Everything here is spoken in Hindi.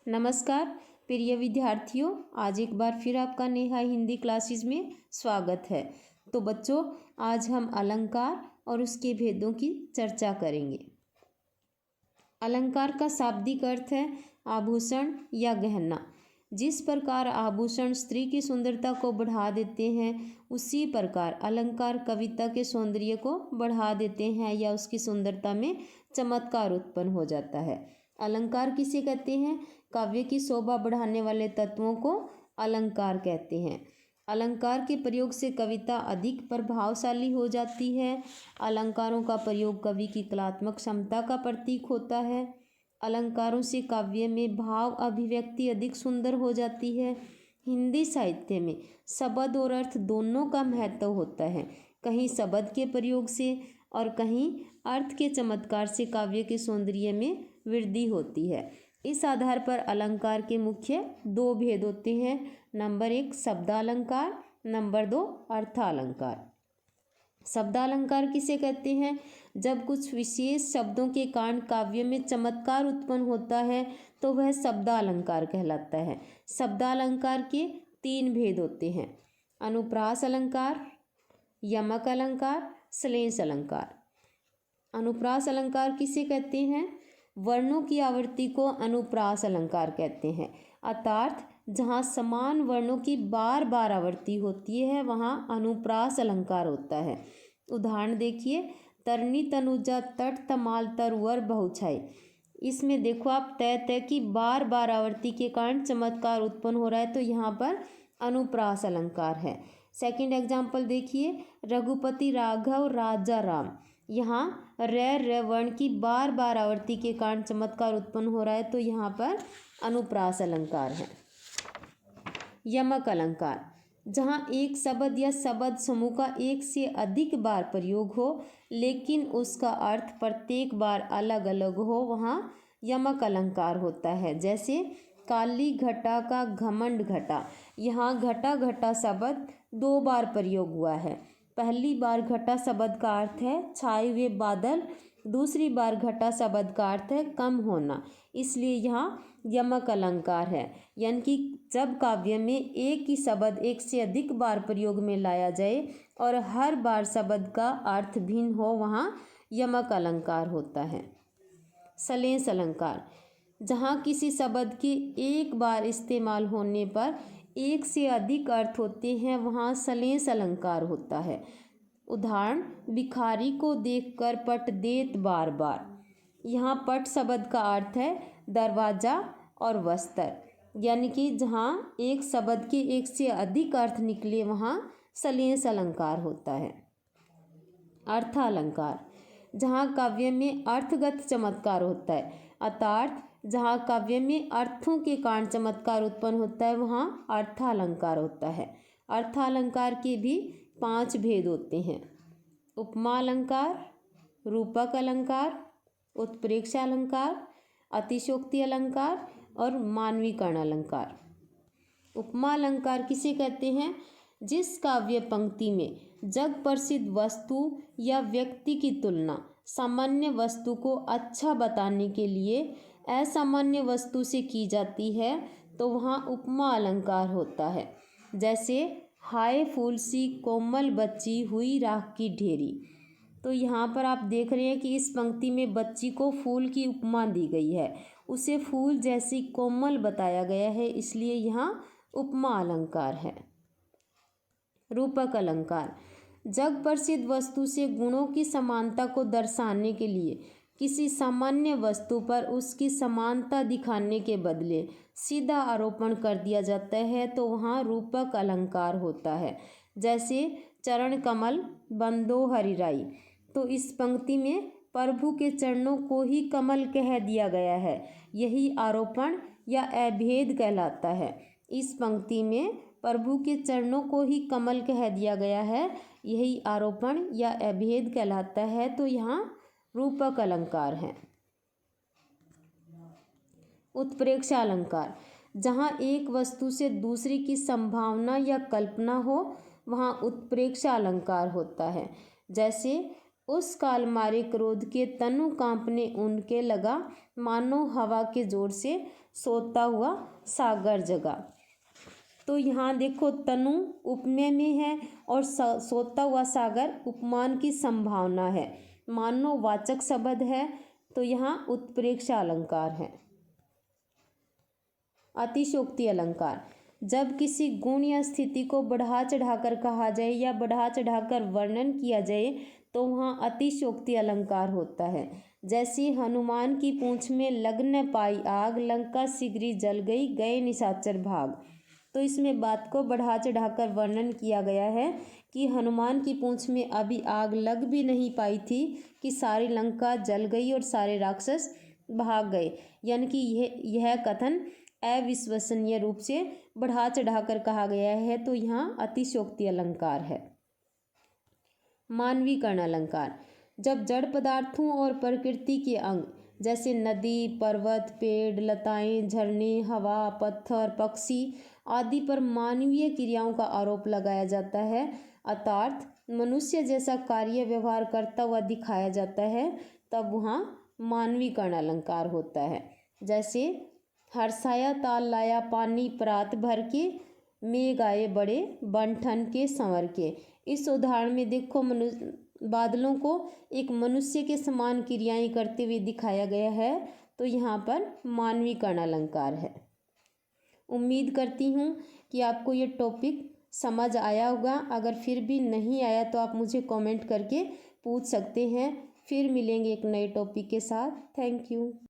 नमस्कार प्रिय विद्यार्थियों, आज एक बार फिर आपका नेहा हिंदी क्लासेस में स्वागत है। तो बच्चों, आज हम अलंकार और उसके भेदों की चर्चा करेंगे। अलंकार का शाब्दिक अर्थ है आभूषण या गहना। जिस प्रकार आभूषण स्त्री की सुंदरता को बढ़ा देते हैं, उसी प्रकार अलंकार कविता के सौंदर्य को बढ़ा देते हैं या उसकी सुंदरता में चमत्कार उत्पन्न हो जाता है। अलंकार किसे कहते हैं? काव्य की शोभा बढ़ाने वाले तत्वों को अलंकार कहते हैं। अलंकार के प्रयोग से कविता अधिक प्रभावशाली हो जाती है। अलंकारों का प्रयोग कवि की कलात्मक क्षमता का प्रतीक होता है। अलंकारों से काव्य में भाव अभिव्यक्ति अधिक सुंदर हो जाती है। हिंदी साहित्य में शब्द और अर्थ दोनों का महत्व होता है। कहीं शब्द के प्रयोग से और कहीं अर्थ के चमत्कार से काव्य के सौंदर्य में वृद्धि होती है। इस आधार पर अलंकार के मुख्य दो भेद होते हैं। Number 1 शब्दालंकार, number 2 अर्थालंकार। शब्दालंकार किसे कहते हैं? जब कुछ विशेष शब्दों के कारण काव्य में चमत्कार उत्पन्न होता है तो वह शब्दालंकार कहलाता है। शब्दालंकार के 3 भेद होते हैं: अनुप्रास अलंकार, यमक अलंकार, श्लेष अलंकार। अनुप्रास अलंकार किसे कहते हैं? वर्णों की आवृत्ति को अनुप्रास अलंकार कहते हैं। अर्थात जहाँ समान वर्णों की बार बार आवृत्ति होती है वहाँ अनुप्रास अलंकार होता है। उदाहरण देखिए, तरनी तनुजा तट तमाल तरुवर बहुछाई। इसमें देखो आप, तय की बार बार आवृत्ति के कारण चमत्कार उत्पन्न हो रहा है, तो यहाँ पर अनुप्रास अलंकार है। सेकंड एग्जाम्पल देखिए, रघुपति राघव राजा राम। यहाँ र वर्ण की बार बार आवृत्ति के कारण चमत्कार उत्पन्न हो रहा है, तो यहाँ पर अनुप्रास अलंकार है। यमक अलंकार, जहाँ एक शब्द या शब्द समूह का एक से अधिक बार प्रयोग हो लेकिन उसका अर्थ प्रत्येक बार अलग अलग हो, वहाँ यमक अलंकार होता है। जैसे काली घटा का घमंड घटा। यहाँ घटा घटा शब्द 2 बार प्रयोग हुआ है। पहली बार घटा शब्द का अर्थ है छाए हुए बादल, दूसरी बार घटा शब्द का अर्थ है कम होना, इसलिए यहाँ यमक अलंकार है। यानी कि जब काव्य में एक ही शब्द एक से अधिक बार प्रयोग में लाया जाए और हर बार शब्द का अर्थ भिन्न हो, वहाँ यमक अलंकार होता है। श्लेष अलंकार, जहाँ किसी शब्द के एक बार इस्तेमाल होने पर एक से अधिक अर्थ होते हैं, वहाँ श्लेष अलंकार होता है। उदाहरण, भिखारी को देखकर पट देत बार बार। यहाँ पट शब्द का अर्थ है दरवाजा और वस्त्र, यानी कि जहाँ एक शब्द के एक से अधिक अर्थ निकले वहाँ श्लेष अलंकार होता है। अर्थालंकार, जहाँ काव्य में अर्थगत चमत्कार होता है, अर्थात जहाँ काव्य में अर्थों के कारण चमत्कार उत्पन्न होता है, वहाँ अर्थालंकार होता है। अर्थालंकार के भी 5 भेद होते हैं: उपमा अलंकार, रूपक अलंकार, उत्प्रेक्षा अलंकार, अतिशयोक्ति अलंकार और मानवीकरण अलंकार। उपमा अलंकार किसे कहते हैं? जिस काव्य पंक्ति में जग प्रसिद्ध वस्तु या व्यक्ति की तुलना सामान्य वस्तु को अच्छा बताने के लिए असामान्य वस्तु से की जाती है, तो वहाँ उपमा अलंकार होता है। जैसे हाय फूल सी कोमल बच्ची हुई राख की ढेरी। तो यहाँ पर आप देख रहे हैं कि इस पंक्ति में बच्ची को फूल की उपमा दी गई है, उसे फूल जैसी कोमल बताया गया है, इसलिए यहाँ उपमा अलंकार है। रूपक अलंकार, जग प्रसिद्ध वस्तु से गुणों की समानता को दर्शाने के लिए किसी सामान्य वस्तु पर उसकी समानता दिखाने के बदले सीधा आरोपण कर दिया जाता है, तो वहाँ रूपक अलंकार होता है। जैसे चरण कमल बंदो हरिराई। तो इस पंक्ति में प्रभु के चरणों को ही कमल कह दिया गया है, यही आरोपण या अभेद कहलाता है। इस पंक्ति में प्रभु के चरणों को ही कमल कह दिया गया है, यही आरोपण या अभेद कहलाता है, तो यहाँ रूपक अलंकार है। उत्प्रेक्षा अलंकार, जहाँ एक वस्तु से दूसरी की संभावना या कल्पना हो, वहाँ उत्प्रेक्षा अलंकार होता है। जैसे उस काल मारे क्रोध के तनु कांपने उनके लगा, मानो हवा के जोर से सोता हुआ सागर जगा। तो यहाँ देखो तनु उपमेय में है और सोता हुआ सागर उपमान की संभावना है। मानो वाचक शब्द है तो यहाँ उत्प्रेक्षा अलंकार है। अतिशयोक्ति अलंकार, जब किसी गुण या स्थिति को बढ़ा चढ़ाकर कहा जाए या बढ़ा चढ़ाकर वर्णन किया जाए तो वहाँ अतिशयोक्ति अलंकार होता है। जैसे हनुमान की पूंछ में लग न पाई आग, लंका शीघ्र जल गई, गए निशाचर भाग। तो इसमें बात को बढ़ा चढ़ाकर वर्णन किया गया है कि हनुमान की पूंछ में अभी आग लग भी नहीं पाई थी कि सारी लंका जल गई और सारे राक्षस भाग गए। यानी कि यह कथन अविश्वसनीय रूप से बढ़ा चढ़ाकर कहा गया है, तो यहाँ अतिशयोक्ति अलंकार है। मानवीकरण अलंकार, जब जड़ पदार्थों और प्रकृति के अंग जैसे नदी, पर्वत, पेड़, लताएं, झरने, हवा, पत्थर, पक्षी आदि पर मानवीय क्रियाओं का आरोप लगाया जाता है, अर्थात मनुष्य जैसा कार्य व्यवहार करता हुआ दिखाया जाता है, तब वहाँ मानवीकरण अलंकार होता है। जैसे हर्षाया ताल लाया पानी प्रात भर के, मेघ आए बड़े बन ठन के संवर के। इस उदाहरण में देखो बादलों को एक मनुष्य के समान क्रियाएं करते हुए दिखाया गया है, तो यहाँ पर मानवीकरण अलंकार है। उम्मीद करती हूँ कि आपको ये टॉपिक समझ आया होगा। अगर फिर भी नहीं आया तो आप मुझे कमेंट करके पूछ सकते हैं। फिर मिलेंगे एक नए टॉपिक के साथ। Thank you.